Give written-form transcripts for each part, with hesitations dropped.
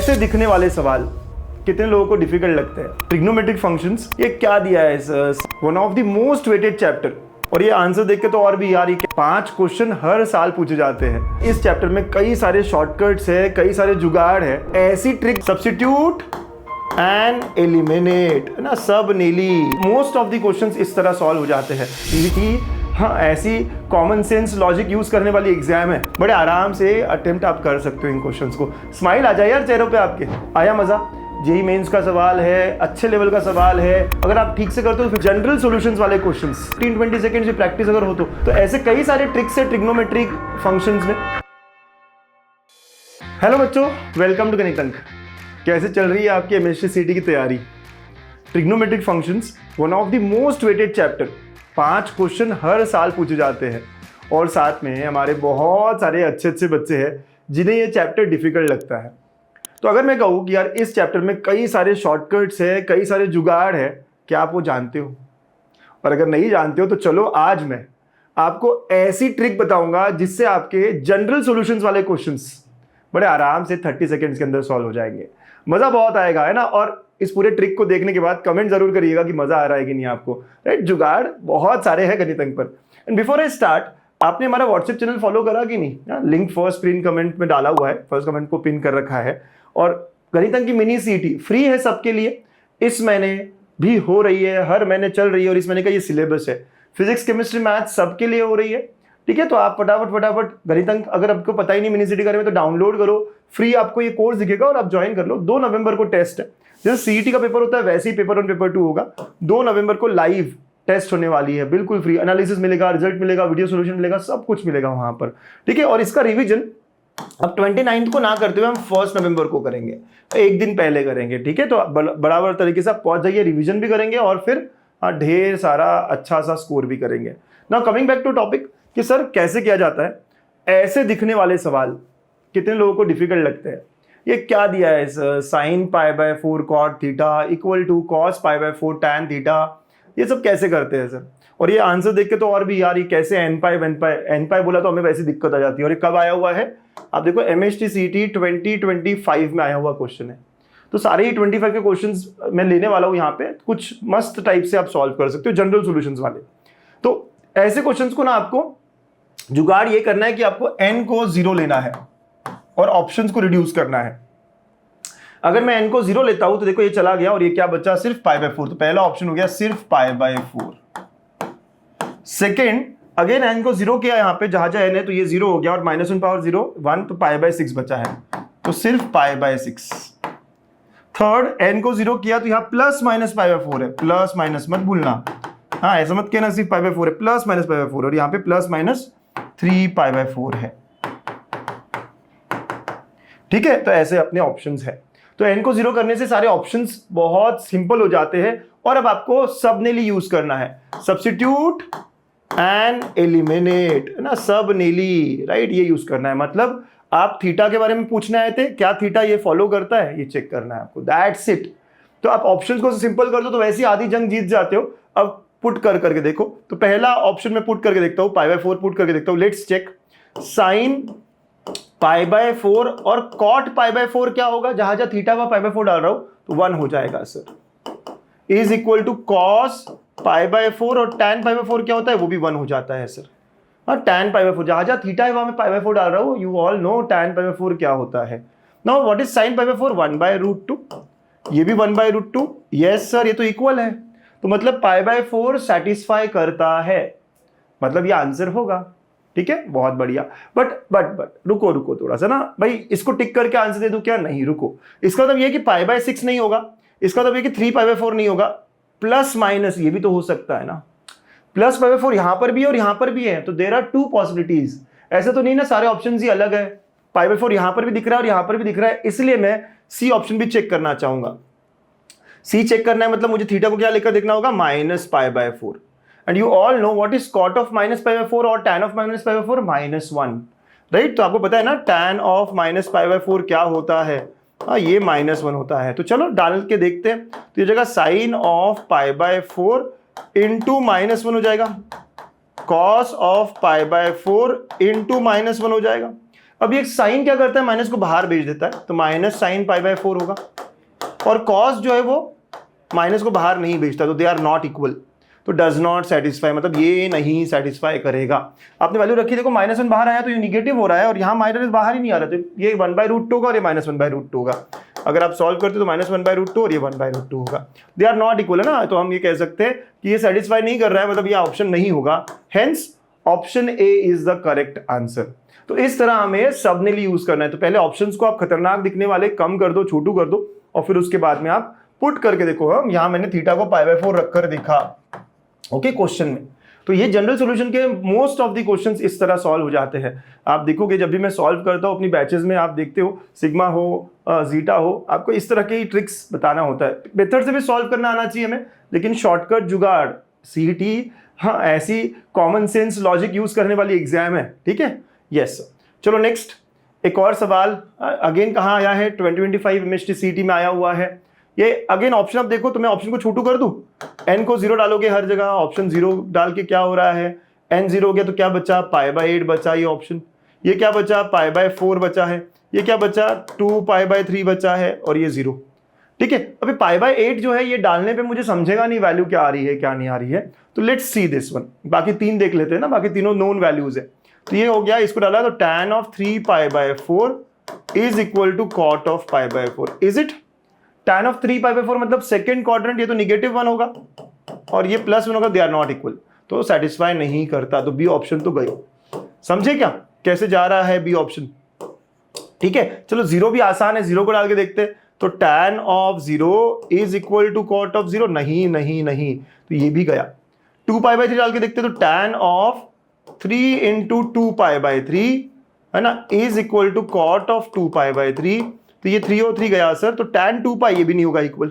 ऐसे दिखने वाले सवाल कितने लोगों को डिफिकल्ट लगते हैं। ट्रिग्नोमेट्रिक फंक्शंस, ये क्या दिया है sir? One of the most weighted chapter. और ये आंसर देख के तो और भी यार, ये 5 क्वेश्चन हर साल पूछे जाते हैं। इस चैप्टर में कई सारे शॉर्टकट्स है, कई सारे जुगाड़ है, ऐसी ट्रिक, सब्स्टिट्यूट एंड एलिमिनेट, ना सब नीली। मोस्ट ऑफ द क्वेश्चंस इस तरह सॉल्व हो जाते हैं कि हाँ, ऐसी कॉमन सेंस लॉजिक यूज करने वाली एग्जाम है, बड़े आराम से अटेम्प्ट आप कर सकते हो इन क्वेश्चंस को। स्माइल आ जाए यार चेहरों पे आपके। आया मजा? जेईई मेंस का सवाल है, अच्छे लेवल का सवाल है, अगर आप ठीक से करते हो तो फिर जनरल सॉल्यूशंस वाले क्वेश्चंस 15-20 सेकंड की प्रैक्टिस अगर हो तो ऐसे कई सारे ट्रिक्स है ट्रिग्नोमेट्रिक फंक्शंस में। हेलो बच्चों, वेलकम टू गणित अंक। कैसे चल रही है आपकी एमएससी सीटी की तैयारी? Trigonometric functions one of the most weighted chapter. 5 question हर साल पूछे जाते हैं और साथ में हमारे बहुत सारे अच्छे अच्छे बच्चे हैं जिन्हें ये चैप्टर डिफिकल्ट लगता है। तो अगर मैं कहूँ कि यार इस चैप्टर में कई सारे शॉर्टकट्स है, कई सारे जुगाड़ है, क्या आप वो जानते हो? और अगर नहीं जानते हो तो चलो आज मैं आपको ऐसी ट्रिक बताऊंगा जिससे आपके जनरल सॉल्यूशंस वाले क्वेश्चंस बड़े आराम से 30 सेकंड्स के अंदर सॉल्व हो जाएंगे। मजा बहुत आएगा, है ना? और इस पूरे ट्रिक को देखने के बाद कमेंट जरूर करिएगा कि मजा आ रहा है कि नहीं आपको। राइट, जुगाड़ बहुत सारे हैं गणित अंक पर। एंड बिफोर आई स्टार्ट, आपने हमारा व्हाट्सएप चैनल फॉलो करा कि नहीं? लिंक फर्स्ट पिन कमेंट में डाला हुआ है, फर्स्ट कमेंट को पिन कर रखा है। और गणित अंक की मिनी सीटी फ्री है सबके लिए, इस महीने भी हो रही है, हर महीने चल रही है और इस महीने का ये सिलेबस है। फिजिक्स, केमिस्ट्री, मैथ सबके लिए हो रही है। ठीक है, तो आप फटाफट गणित अंक, अगर आपको पता ही नहीं मिनी सिटी के बारे में तो डाउनलोड करो, फ्री आपको ये कोर्स दिखेगा और आप ज्वाइन कर लो। 2 नवंबर को टेस्ट है। जैसे सीईटी का पेपर होता है वैसे ही पेपर 1 पेपर 2 होगा। 2 नवंबर को लाइव टेस्ट होने वाली है, बिल्कुल फ्री। एनालिसिस मिलेगा, रिजल्ट मिलेगा, वीडियो सोल्यूशन मिलेगा, सब कुछ मिलेगा वहां पर। ठीक है, और इसका रिविजन अब 29 को ना करते हुए हम 1 नवंबर को करेंगे, एक दिन पहले करेंगे। ठीक है, तो बराबर तरीके से आप पहुंच जाइए, रिविजन भी करेंगे और फिर ढेर सारा अच्छा सा स्कोर भी करेंगे। Now coming back to topic कि सर कैसे किया जाता है। ऐसे दिखने वाले सवाल कितने लोगों को डिफिकल्ट लगते हैं। ये क्या दिया है sir? sin π/4 cot theta equal to cos π/4 tan theta, ये सब कैसे करते हैं सर? और ये आंसर देख के तो और भी यार, ये कैसे n बोला तो हमें वैसे दिक्कत आ जाती है। और ये कब आया हुआ है? आप देखो MST CT 2025 में आया हुआ क्वेश्चन है। तो सारे ही 25 के क्वेश्चंस मैं लेने वाला हूँ यहाँ पे, कुछ मस्त टाइप से आप सॉल्व कर सकते हो, जनरल सॉल्यूशंस वाले। तो ऐसे क्वेश्चंस को ना आपको जुगाड़ ये करना है कि आपको n को 0 लेना है और ऑप्शंस को रिड्यूस करना है। अगर मैं n को 0 लेता हूं तो देखो ये चला गया और ये क्या बचा? सिर्फ π/4। तो पहला ऑप्शन हो गया सिर्फ π/4। सेकेंड, अगेन n को 0 किया यहाँ पे, जहां n है तो ये 0 हो गया और -1 पावर 0 1, तो π/6 बचा है, तो सिर्फ π/6। थर्ड, n को 0 किया तो यहाँ प्लस माइनस π/4 है, प्लस माइनस मत भूलना। हाँ, ऐसा मत कहना सिर्फ π/4 है, प्लस माइनस π/4, और यहाँ पे प्लस माइनस 3π/4 है। ठीक है, तो ऐसे अपने ऑप्शंस है। तो n को 0 करने से सारे ऑप्शंस बहुत सिंपल हो जाते हैं। और अब आपको सब नीली यूज करना है, सब्स्टिट्यूट एंड एलिमिनेट, ना सब नीली। राइट, ये यूज करना है। मतलब आप थीटा के बारे में पूछने आए थे, क्या थीटा ये फॉलो करता है, ये चेक करना है आपको। That's it. तो आप ऑप्शंस को सिंपल कर दो तो वैसे ही आधी जंग जीत जाते हो। अब पुट करके देखो, तो पहला ऑप्शन में पुट करके देखता हूं, π/4 पुट करके देखता हूं। Let's check. sin π/4 और cot π/4 क्या होगा? जहां थीटा का π/4 डाल रहा हूं तो 1 हो जाएगा sir. Is equal to cos π/4 और tan π/4 क्या होता है? वो भी 1 हो जाता है सर। हाँ, tan π/4 जहां थीटा है वहां मैं π/4 डाल रहा हूं। यू ऑल नो tan π/4 क्या होता है। Now what is sin π/4? 1/√2। ये भी 1/√2। यस सर, ये तो इक्वल है, तो मतलब π/4 सेटिस्फाई करता है, मतलब ये आंसर होगा। ठीक है, बहुत बढ़िया। बट रुको थोड़ा सा ना भाई, इसको टिक करके आंसर दे दूं क्या? नहीं, रुको। इसका मतलब ये कि π/6 नहीं होगा, इसका मतलब ये कि 3π/4 नहीं होगा। प्लस माइनस ये भी तो हो सकता है ना, प्लस π/4 यहां पर भी है और यहां पर भी है, तो देयर आर 2 पॉसिबिलिटीज। ऐसे तो नहीं ना सारे ऑप्शन ही अलग है, π/4 यहां पर भी दिख रहा है और यहां पर भी दिख रहा है, इसलिए मैं सी ऑप्शन भी चेक करना चाहूंगा। सी चेक करना है मतलब मुझे थीटा को क्या लेकर देखना होगा? -π/4। And you all know what is cot of -π/4 और tan ऑफ -π/4? -1। राइट, तो आपको पता है ना tan ऑफ -π/4 क्या होता है? ये -1 होता है। तो चलो डाल के देखते हैं। तो ये जगह sin ऑफ π/4 इंटू -1 हो जाएगा, cos ऑफ π/4 इंटू -1 हो जाएगा। अब ये साइन क्या करता है, माइनस को बाहर भेज देता है, तो माइनस साइन पाई बाय 4 होगा। और कॉस जो है वो माइनस को बाहर नहीं भेजता, तो दे आर नॉट इक्वल, तो डज नॉट सेटिस्फाई, मतलब ये नहीं सेटिस्फाई करेगा। आपने वैल्यू रखी, देखो -1 बाहर आया तो ये निगेटिव हो रहा है, और यहाँ माइनस बाहर ही नहीं आ रहा, तो ये 1/√2 होगा और ये -1/√2 होगा। अगर आप सॉल्व करते तो -1/√2 और ये 1/√2 होगा। दे आर नॉट इक्वल है ना, तो हम ये कह सकते हैं कि ये सेटिस्फाई नहीं कर रहा है, मतलब ये ऑप्शन नहीं होगा। Hence option A is the correct answer. तो इस तरह हमें सबनेली यूज करना है। तो पहले ऑप्शंस को आप खतरनाक दिखने वाले कम कर दो, छोटू कर दो, और फिर उसके बाद में आप पुट करके देखो। हम यहां मैंने थीटा को π/4 रखकर देखा, ओके, क्वेश्चन में। तो ये जनरल सॉल्यूशन के मोस्ट ऑफ द क्वेश्चंस इस तरह सॉल्व हो जाते हैं। आप देखोगे जब भी मैं सॉल्व करता हूँ अपनी बैचेस में, आप देखते हो सिग्मा हो जीटा हो, आपको इस तरह के ट्रिक्स बताना होता है। मेथड से भी सॉल्व करना आना चाहिए हमें, लेकिन शॉर्टकट जुगाड़ सीईटी, हाँ, ऐसी कॉमन सेंस लॉजिक यूज करने वाली एग्जाम है, ठीक है। यस, चलो नेक्स्ट एक और सवाल। अगेन कहाँ आया है, 2025 एमएसटी सीईटी में आया हुआ है ये। अगेन ऑप्शन आप देखो, तो मैं ऑप्शन को छोटू कर दूं, n को 0 डालोगे हर जगह, ऑप्शन 0 डाल के क्या हो रहा है, n 0 हो गया तो क्या बचा, π/8 बचा ये ऑप्शन, ये क्या बचा, π/4 बचा है, ये क्या बचा, 2π/3 बचा है, और ये 0, ठीक है। अभी π/8 जो है ये डालने पे मुझे समझेगा नहीं वैल्यू क्या आ रही है क्या नहीं आ रही है, तो लेट्स सी दिस वन। बाकी तीन देख लेते हैं ना, बाकी तीनों नोन वैल्यूज है। तो ये हो गया, इसको डाला तो tan of 3π/4 is equal to cot of π/4। Is it tan of 3π/4 मतलब सेकेंड क्वाड्रेंट, ये तो -1 होगा और ये +1 होगा, दे आर नॉट इक्वल, तो सेटिस्फाई नहीं करता। तो बी ऑप्शन तो गए। समझे क्या कैसे जा रहा है बी ऑप्शन, ठीक है। चलो 0 भी आसान है, 0 को डाल के देखते हैं। तो tan of 0 is equal to cot of 0, नहीं नहीं नहीं, तो ये भी गया। 2π/3 डाल के देखते तो tan of 3 into 2π/3 है ना, is equal to cot of 2π/3, तो ये 3 और 3 गया सर, तो tan 2π ये भी नहीं होगा इक्वल,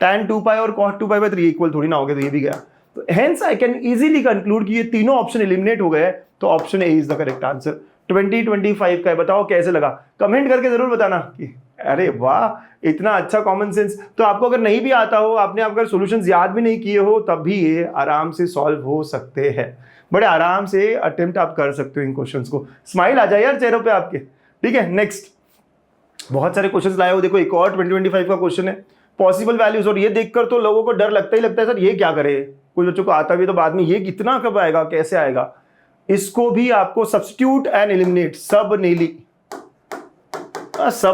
tan 2π और cot 2π/3 इक्वल थोड़ी ना हो गए, तो ये भी गया। तो hence I can easily conclude कि ये तीनों ऑप्शन एलिमिनेट हो गए, तो option A is the correct answer. 2025 का है, बताओ कैसे लगा, कमेंट करके जरूर बताना कि अरे वाह इतना अच्छा कॉमन सेंस। तो आपको अगर नहीं भी आता हो, आपने अगर सॉल्यूशंस याद भी नहीं किए हो, तब भी ये आराम से सॉल्व हो सकते हैं, बड़े आराम से अटेम्प्ट आप कर सकते हो इन क्वेश्चंस को। स्माइल आ जाए यार चेहरों पे आपके, ठीक है। नेक्स्ट बहुत सारे क्वेश्चंस लाए हो, देखो एक और 2025 का क्वेश्चन है, पॉसिबल वैल्यूज। और ये देखकर तो लोगों को डर लगता ही लगता है, सर ये क्या करे, कुछ बच्चों को आता भी तो बाद में, ये कितना कब आएगा कैसे आएगा। इसको भी आपको सब्स्टिट्यूट एंड एलिमिनेट, सब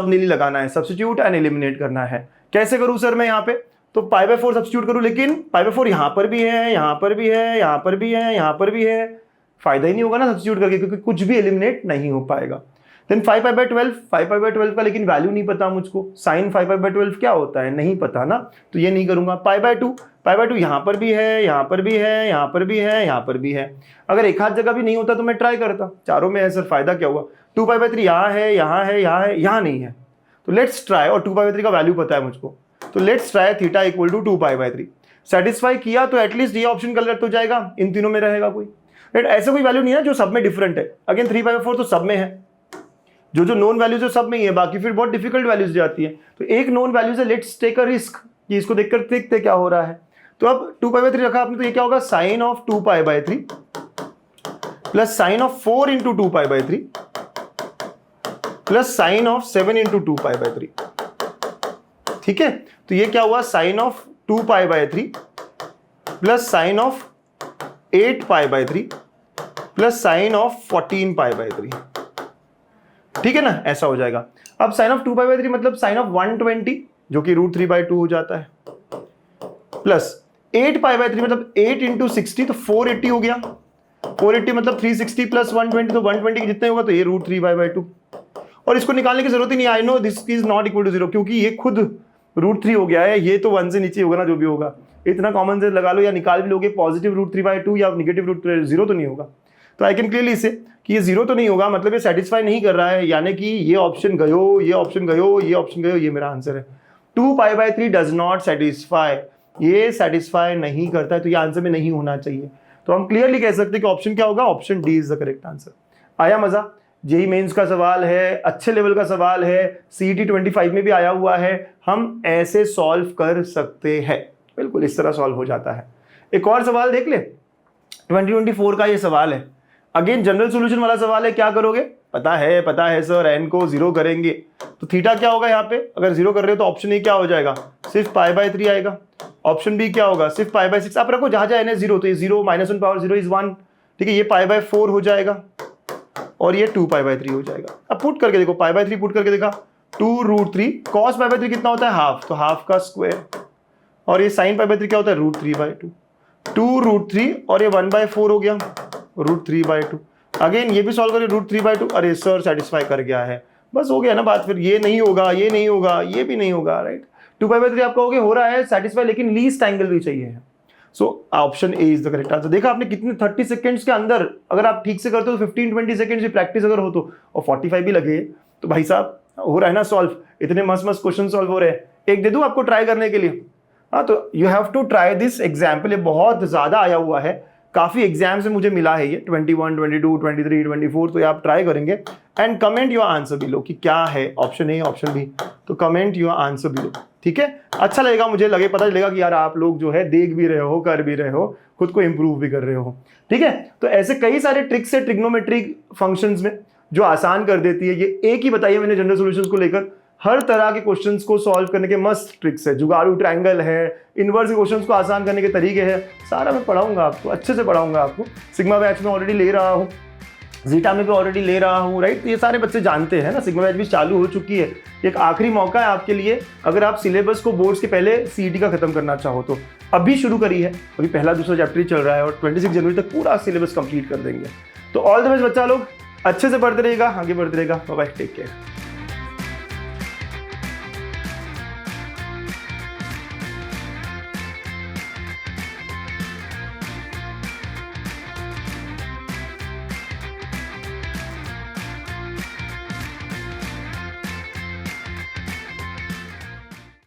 नीली लगाना है, सब्स्टिट्यूट एंड एलिमिनेट करना है। कैसे करूं सर मैं यहाँ पे, तो π/4 सब्स्टिट्यूट करूं, लेकिन π/4 यहां पर भी है, यहां पर भी है, यहां पर भी है, यहां पर भी है, फायदा ही नहीं होगा ना सब्स्टिट्यूट करके, क्योंकि कुछ भी एलिमिनेट नहीं हो पाएगा। देन 5π/12 का लेकिन वैल्यू नहीं पता मुझको, साइन 5π/12 क्या होता है नहीं पता ना, तो ये नहीं करूंगा। π/2 यहां पर भी है, यहां पर भी है, यहां पर भी है, यहां पर भी है। अगर एक हाथ जगह भी नहीं होता तो मैं ट्राई करता, चारों में है सर, फायदा क्या हुआ। 2π/3 यहाँ है, यहाँ है, यहाँ है, यहाँ नहीं है, तो लेट्स ट्राई। और 2π/3 का वैल्यू पता है मुझको, तो let's try theta equal to 2π/3। Satisfy किया तो एटलीस्ट ये ऑप्शन करेक्ट हो जाएगा, इन तीनों में रहेगा कोई, बट ऐसा कोई वैल्यू नहीं है जो सब में डिफरेंट है। अगेन 3/4 तो सब में है, जो नोन वैल्यूज है सब में ही है, बाकी फिर बहुत डिफिकल्ट वैल्यूज जाती है। तो एक नोन वैल्यूज है, लेट्स टेक अ रिस्क कि इसको देखकर देखते क्या हो रहा है। तो अब 2π/3 रखा आपने, तो ये क्या होगा, sine of 2π/3 plus sine of 4 into 2π/3 plus sine of 7 into 2π/3, ठीक है। तो ये क्या हुआ, sine of 2π/3 plus sine of 8π/3 plus sine of 14π/3, ठीक है ना, ऐसा हो जाएगा। अब साइन ऑफ 2π/3 मतलब साइन ऑफ 120 जो कि √3/2 हो जाता है, प्लस 8π/3 मतलब 8 इंटू 60 तो 480 हो गया, 480 मतलब 360 प्लस 120 तो 120 के जितने होगा, तो ये √3/2। और इसको निकालने की जरूरत ही नहीं, I know this is not equal to 0, क्योंकि ये खुद √3 हो गया है, ये तो 1 से नीचे होगा ना जो भी होगा। इतना कॉमन सेंस लगा लो, या निकाल भी लोगे पॉजिटिव √3/2 या नेगेटिव √0 तो नहीं होगा। तो आई कैन क्लियरली से कि ये 0 तो नहीं होगा, मतलब ये सेटिस्फाई नहीं कर रहा है, यानी कि ये ऑप्शन गयो, ये ऑप्शन गयो, ये ऑप्शन गयो, ये मेरा आंसर है। 2π/3 डज नॉट सेटिस्फाई, ये सेटिस्फाई नहीं करता है, तो ये आंसर में नहीं होना चाहिए। तो हम क्लियरली कह सकते हैं कि ऑप्शन क्या होगा, option D is the correct answer. आया मजा, जेईई मेंस का सवाल है, अच्छे लेवल का सवाल है, सीईटी 25 में भी आया हुआ है, हम ऐसे सॉल्व कर सकते हैं, बिल्कुल इस तरह सॉल्व हो जाता है। एक और सवाल देख ले, 2024 का ये सवाल है, अगेन जनरल सॉल्यूशन वाला सवाल है। क्या करोगे, पता है सर, एन को 0 करेंगे तो थीटा क्या होगा यहाँ पे, अगर 0 कर रहे हो तो ऑप्शन ए क्या हो जाएगा, सिर्फ π/3 आएगा। ऑप्शन बी क्या होगा, सिर्फ π/6। आप रखो जहाँ जहाँ एन है 0, तो ये 0 -1 पावर 0 इज 1, ठीक है। ये π/4 हो जाएगा और ये 2π/3 हो जाएगा। अब पुट करके देखो, π/3 पुट करके देखा 2√3, cos π/3 कितना होता है, हाफ, तो हाफ का स्क्वायर, और ये sin π/3 क्या होता है, √3/2, 2√3 और ये 1/4 हो गया, √3/2। अगेन ये भी सॉल्व करें, √3/2, अरे सर सेटिस्फाई कर गया है, बस हो गया ना बात। फिर ये नहीं होगा, ये नहीं होगा, ये भी नहीं होगा, राइट। 2π/3 आपका हो गया, हो रहा है सेटिस्फाई, लेकिन लीस्ट एंगल भी चाहिए। So option A is the correct answer. देखा आपने कितने 30 सेकंड्स के अंदर अगर आप ठीक से करते हो तो 15-20 सेकंड्स की प्रैक्टिस अगर हो तो, और 45 भी लगे तो भाई साहब हो रहा है ना सॉल्व, इतने मस्त मस्त क्वेश्चन सॉल्व हो रहे हैं। एक दे दूं आपको ट्राई करने के लिए, हाँ, तो you have to try this example. ये बहुत ज़्यादा आया हुआ है, काफ़ी एग्जाम से मुझे मिला है ये, 21, 22, 23, 24, तो ये आप ट्राई करेंगे। And comment your answer below कि क्या है ऑप्शन ए, ऑप्शन बी, तो कमेंट योर आंसर बिलो, ठीक है। अच्छा लगेगा, मुझे पता चलेगा कि यार आप लोग जो है देख भी रहे हो, कर भी रहे हो, खुद को इंप्रूव भी कर रहे हो, ठीक है। तो ऐसे कई सारे ट्रिक्स है ट्रिग्नोमेट्रिक फंक्शंस में जो आसान कर देती है। ये एक ही बताइए मैंने जनरल सॉल्यूशंस को लेकर, हर तरह के क्वेश्चंस को सॉल्व करने के मस्त ट्रिक्स है। जुगाड़ू ट्रायंगल है, इनवर्स के क्वेश्चंस को आसान करने के तरीके हैं, सारा मैं पढ़ाऊंगा आपको, अच्छे से पढ़ाऊंगा आपको। सिग्मा बैच में ऑलरेडी ले रहा हूँ, जीटा में भी ऑलरेडी ले रहा हूँ, राइट। ये सारे बच्चे जानते हैं ना, सिग्मा बैच भी चालू हो चुकी है। एक आखिरी मौका है आपके लिए, अगर आप सिलेबस को बोर्ड्स के पहले सीईटी का खत्म करना चाहो तो अभी शुरू करी है, अभी पहला दूसरा चैप्टर ही चल रहा है और 26 जनवरी तक पूरा सिलेबस कंप्लीट कर देंगे। तो ऑल द बेस्ट बच्चा लोग, अच्छे से पढ़ते रहेगा, आगे बढ़ते रहेगा। Bye bye, take care.